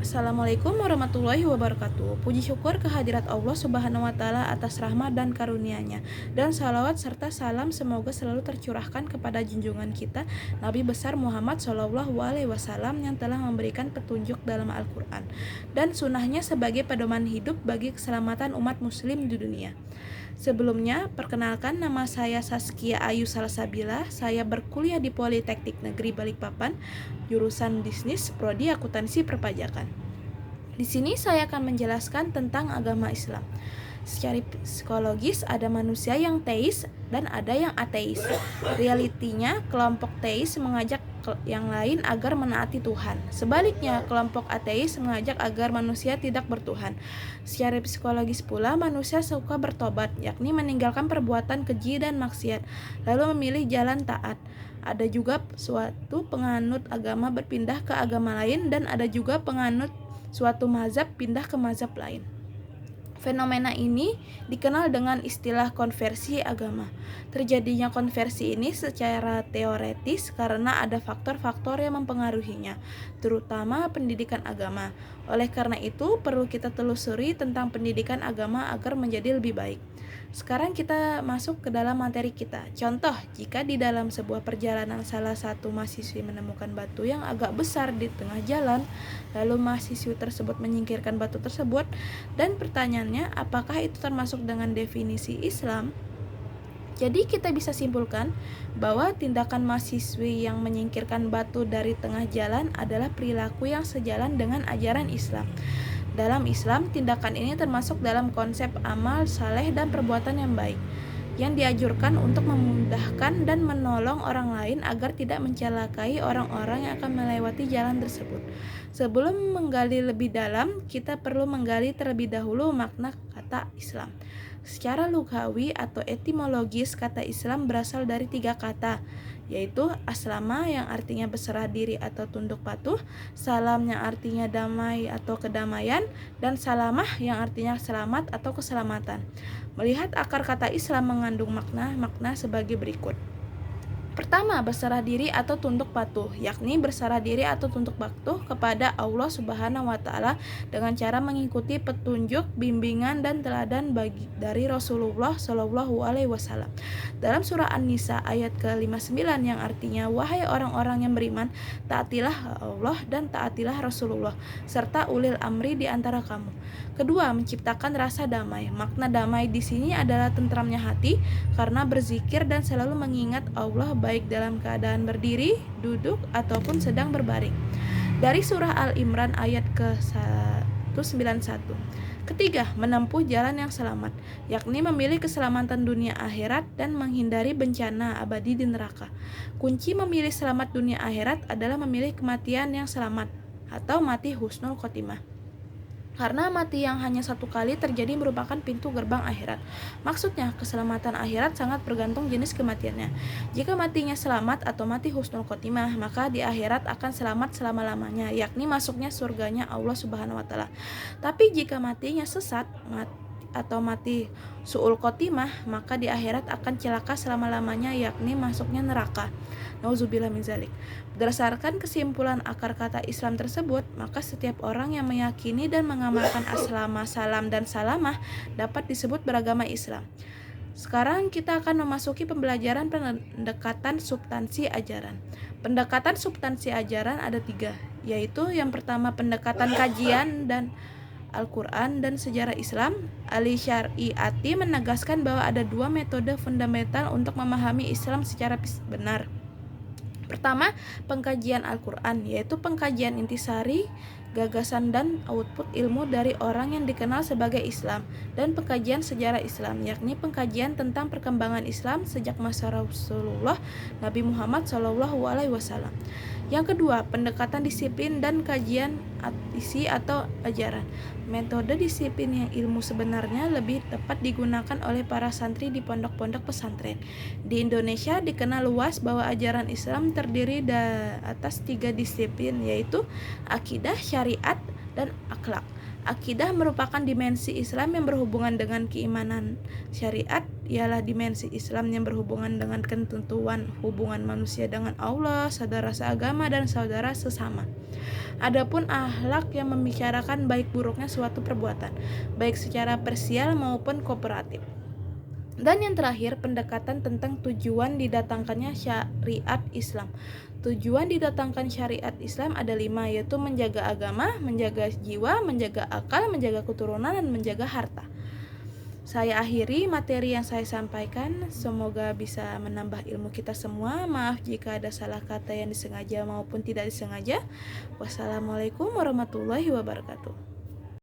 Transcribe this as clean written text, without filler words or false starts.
Assalamualaikum warahmatullahi wabarakatuh. Puji syukur kehadirat Allah Subhanahu wa taala atas rahmat dan karunia-Nya. Dan salawat serta salam semoga selalu tercurahkan kepada junjungan kita Nabi besar Muhammad Shallallahu alaihi wasallam yang telah memberikan petunjuk dalam Al-Qur'an dan sunnahnya sebagai pedoman hidup bagi keselamatan umat muslim di dunia. Sebelumnya, perkenalkan nama saya Saskia Ayu Salsabila. Saya berkuliah di Politeknik Negeri Balikpapan, jurusan Bisnis, prodi Akuntansi Perpajakan. Di sini saya akan menjelaskan tentang agama Islam. Secara psikologis ada manusia yang teis dan ada yang ateis. Realitinya, kelompok teis mengajak yang lain agar menaati Tuhan. Sebaliknya, kelompok ateis mengajak agar manusia tidak bertuhan. Secara psikologis pula, manusia suka bertobat, yakni meninggalkan perbuatan keji dan maksiat, lalu memilih jalan taat. Ada juga suatu penganut agama berpindah ke agama lain, dan ada juga penganut suatu mazhab pindah ke mazhab lain. Fenomena ini dikenal dengan istilah konversi agama. Terjadinya konversi ini secara teoretis karena ada faktor-faktor yang mempengaruhinya, terutama pendidikan agama. Oleh karena itu, perlu kita telusuri tentang pendidikan agama agar menjadi lebih baik. Sekarang kita masuk ke dalam materi kita. Contoh, jika di dalam sebuah perjalanan salah satu mahasiswi menemukan batu yang agak besar di tengah jalan, lalu mahasiswi tersebut menyingkirkan batu tersebut, dan pertanyaannya, apakah itu termasuk dengan definisi Islam? Jadi kita bisa simpulkan bahwa tindakan mahasiswi yang menyingkirkan batu dari tengah jalan adalah perilaku yang sejalan dengan ajaran Islam. Dalam Islam, tindakan ini termasuk dalam konsep amal saleh dan perbuatan yang baik, yang dianjurkan untuk memudahkan dan menolong orang lain agar tidak mencelakai orang-orang yang akan melewati jalan tersebut. Sebelum menggali lebih dalam, kita perlu menggali terlebih dahulu makna kata Islam. Secara lughawi atau etimologis, kata Islam berasal dari 3 kata, yaitu aslama yang artinya berserah diri atau tunduk patuh, salam yang artinya damai atau kedamaian, dan salamah yang artinya selamat atau keselamatan. Melihat akar kata Islam mengandung makna sebagai berikut. Pertama, berserah diri atau tunduk patuh, yakni berserah diri atau tunduk patuh kepada Allah Subhanahu wa taala dengan cara mengikuti petunjuk, bimbingan dan teladan dari Rasulullah Shallallahu alaihi wasallam. Dalam surah An-Nisa ayat ke-59 yang artinya, wahai orang-orang yang beriman, taatilah Allah dan taatilah Rasulullah serta ulil amri di antara kamu. Kedua, menciptakan rasa damai. Makna damai di sini adalah tentramnya hati karena berzikir dan selalu mengingat Allah baik dalam keadaan berdiri, duduk, ataupun sedang berbaring. Dari surah Al-Imran ayat ke-191. Ketiga, menempuh jalan yang selamat, yakni memilih keselamatan dunia akhirat dan menghindari bencana abadi di neraka. Kunci memilih selamat dunia akhirat adalah memilih kematian yang selamat atau mati husnul khotimah. Karena mati yang hanya satu kali terjadi merupakan pintu gerbang akhirat. Maksudnya, keselamatan akhirat sangat bergantung jenis kematiannya. Jika matinya selamat atau mati husnul khotimah, maka di akhirat akan selamat selama-lamanya, yakni masuknya surganya Allah Subhanahu wa taala. Tapi jika matinya sesat atau mati su'ul khotimah, maka di akhirat akan celaka selama-lamanya, yakni masuknya neraka. Nauzubillah min zalik. Berdasarkan kesimpulan akar kata Islam tersebut, maka setiap orang yang meyakini dan mengamalkan aslama, salam, dan salamah dapat disebut beragama Islam. Sekarang kita akan memasuki pembelajaran pendekatan substansi ajaran. Pendekatan substansi ajaran ada 3, yaitu yang pertama pendekatan kajian dan Al-Quran dan sejarah Islam. Ali Syariati menegaskan bahwa ada 2 metode fundamental untuk memahami Islam secara benar. Pertama, pengkajian Al-Quran, yaitu pengkajian intisari, gagasan dan output ilmu dari orang yang dikenal sebagai Islam, dan pengkajian sejarah Islam, yakni pengkajian tentang perkembangan Islam sejak masa Rasulullah Nabi Muhammad SAW. Yang kedua, pendekatan disiplin dan kajian isi atau ajaran. Metode disiplin yang ilmu sebenarnya lebih tepat digunakan oleh para santri di pondok-pondok pesantren. Di Indonesia dikenal luas bahwa ajaran Islam terdiri atas 3 disiplin, yaitu akidah, syariat, dan akhlak. Akidah merupakan dimensi Islam yang berhubungan dengan keimanan. Syariat ialah dimensi Islam yang berhubungan dengan ketentuan hubungan manusia dengan Allah, saudara seagama, dan saudara sesama. Adapun akhlak yang membicarakan baik buruknya suatu perbuatan, baik secara parsial maupun kooperatif. Dan yang terakhir, pendekatan tentang tujuan didatangkannya syariat Islam. Tujuan didatangkan syariat Islam ada 5, yaitu menjaga agama, menjaga jiwa, menjaga akal, menjaga keturunan, dan menjaga harta. Saya akhiri materi yang saya sampaikan, semoga bisa menambah ilmu kita semua. Maaf jika ada salah kata yang disengaja maupun tidak disengaja. Wassalamualaikum warahmatullahi wabarakatuh.